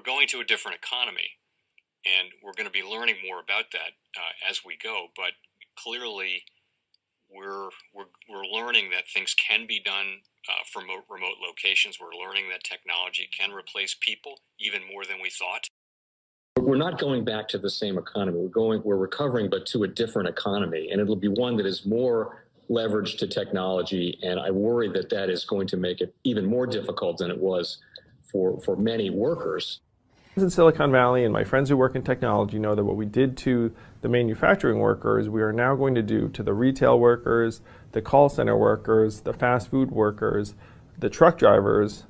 going to a different economy, and we're going to be learning more about that as we go. But clearly, we're learning that things can be done from remote locations. We're learning that technology can replace people even more than we thought. We're not going back to the same economy. We're recovering, but to a different economy, and it'll be one that is more leveraged to technology. And I worry that that is going to make it even more difficult than it was for many workers. In Silicon Valley, and my friends who work in technology know that what we did to the manufacturing workers, we are now going to do to the retail workers, the call center workers, the fast food workers, the truck drivers,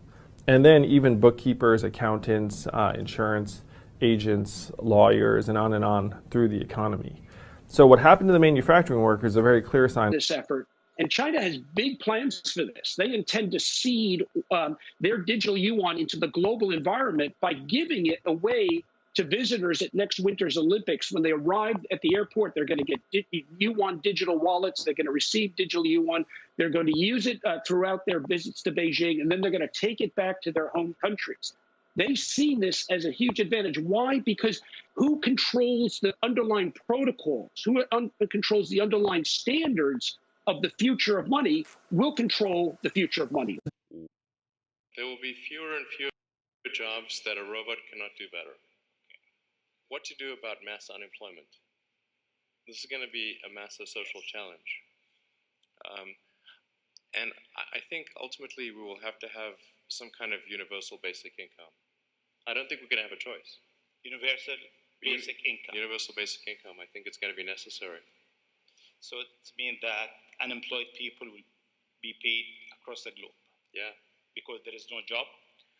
and then even bookkeepers, accountants, insurance agents, lawyers, and on through the economy. So what happened to the manufacturing workers is a very clear sign. This effort. And China has big plans for this. They intend to seed their digital yuan into the global environment by giving it away to visitors at next winter's Olympics. When they arrive at the airport, they're going to get yuan digital wallets. They're going to receive digital yuan. They're going to use it throughout their visits to Beijing, and then they're going to take it back to their home countries. They see this as a huge advantage. Why? Because who controls the underlying protocols, who controls the underlying standards of the future of money will control the future of money. There will be fewer and fewer jobs that a robot cannot do better. What to do about mass unemployment? This is going to be a massive social challenge. And I think ultimately we will have to have some kind of universal basic income. I don't think we're going to have a choice. Universal basic income. Universal basic income. I think it's going to be necessary. So it means that unemployed people will be paid across the globe. Yeah. Because there is no job,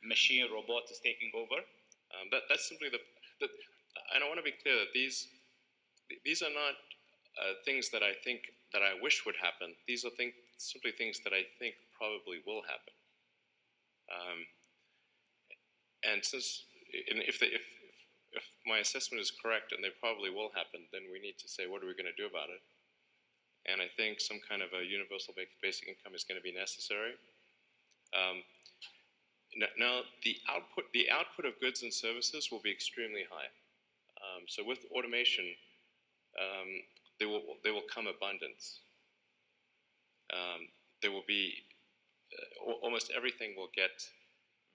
machine, robot is taking over. That's simply and I want to be clear that these are not things that I think that I wish would happen. These are simply things that I think probably will happen. And if my assessment is correct and they probably will happen, then we need to say, what are we going to do about it? And I think some kind of a universal basic income is going to be necessary. Now, the output of goods and services will be extremely high. So with automation, there will come abundance. There will be almost everything will get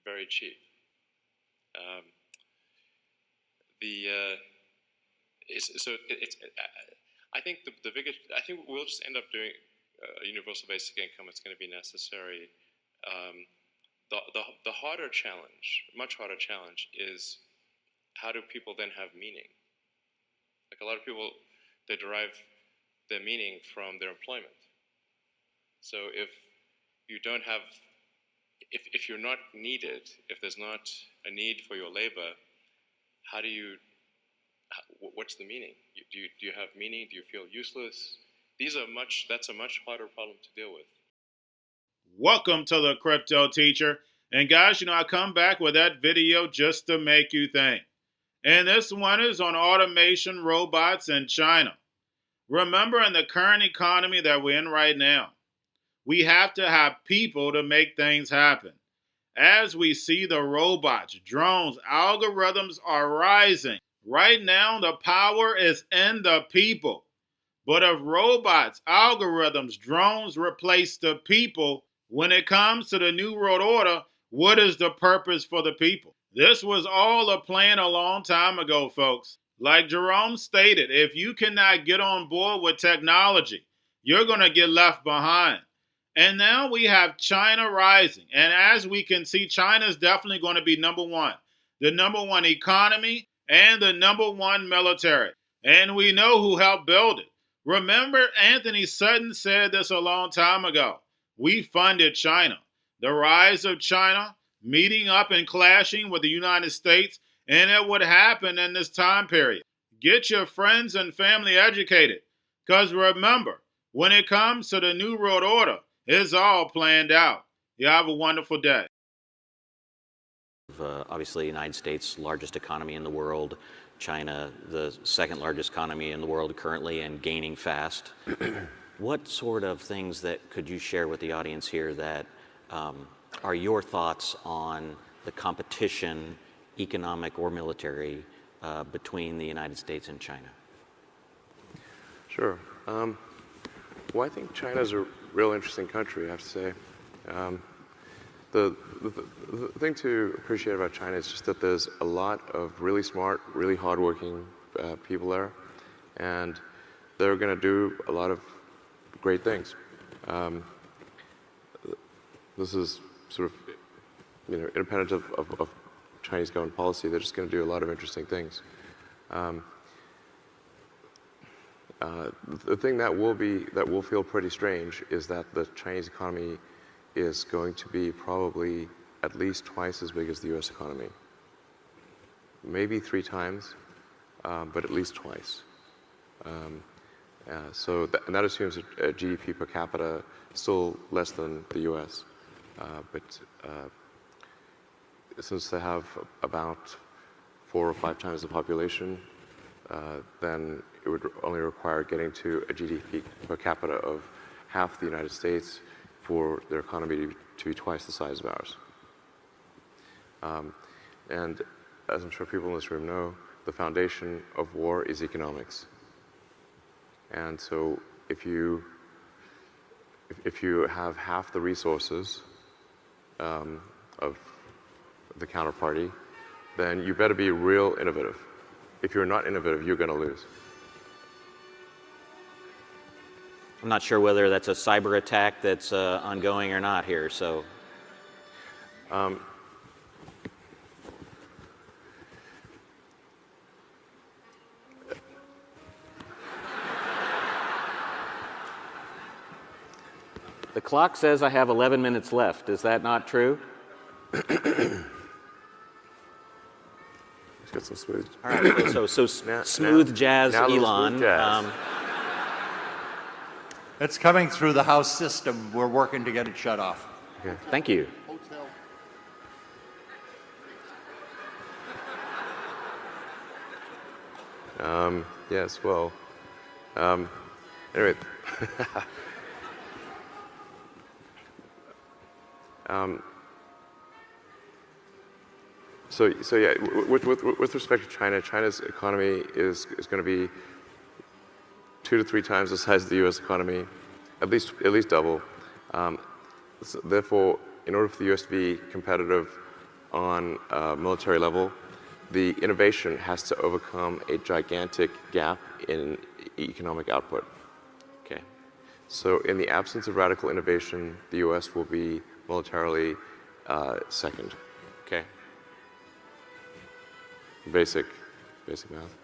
very cheap. I think the biggest. I think we'll just end up doing a universal basic income. It's going to be necessary. The harder challenge, much harder challenge, is how do people then have meaning? Like a lot of people, they derive their meaning from their employment. So if you don't have, if you're not needed, if there's not a need for your labor, what's the meaning? Do you have meaning? Do you feel useless? That's a much harder problem to deal with. Welcome to the Crypto Teacher. And guys, I come back with that video just to make you think. And this one is on automation robots in China. Remember, in the current economy that we're in right now, we have to have people to make things happen. As we see the robots, drones, algorithms are rising. Right now, the power is in the people. But if robots, algorithms, drones replace the people, when it comes to the New World Order, what is the purpose for the people? This was all a plan a long time ago, folks. Like Jerome stated, if you cannot get on board with technology, you're going to get left behind. And now we have China rising. And as we can see, China is definitely going to be number one. The number one economy and the number one military. And we know who helped build it. Remember, Anthony Sutton said this a long time ago. We funded China. The rise of China, meeting up and clashing with the United States, and it would happen in this time period. Get your friends and family educated. Because remember, when it comes to the New World Order, it's all planned out. You have a wonderful day. Obviously, the United States, largest economy in the world. China, the second largest economy in the world currently and gaining fast. What sort of things that could you share with the audience here that are your thoughts on the competition economic or military between the United States and China? Sure. Well, I think China's a real interesting country, I have to say. The thing to appreciate about China is just that there's a lot of really smart, really hardworking people there, and they're going to do a lot of great things. This is sort of, independent of Chinese government policy. They're just going to do a lot of interesting things. The thing that will feel pretty strange is that the Chinese economy is going to be probably at least twice as big as the U.S. economy. Maybe 3 times, but at least twice. And that assumes a GDP per capita still less than the U.S. But since they have about 4 or 5 times the population, then it would only require getting to a GDP per capita of half the United States for their economy to be twice the size of ours. And as I'm sure people in this room know, the foundation of war is economics. And so if you have half the resources of the counterparty, then you better be real innovative. If you're not innovative, you're going to lose. I'm not sure whether that's a cyber attack that's ongoing or not here, so. The clock says I have 11 minutes left. Is that not true? Let's get some smooth. All right, so smooth jazz, Elon. Smooth jazz. It's coming through the House system. We're working to get it shut off. Okay. Thank you. Yes, well, anyway. So yeah, with respect to China, China's economy is going to be 2 to 3 times the size of the U.S. economy, at least double. Therefore, in order for the U.S. to be competitive on a military level, the innovation has to overcome a gigantic gap in economic output. Okay. So in the absence of radical innovation, the U.S. will be militarily second. Okay. Basic math.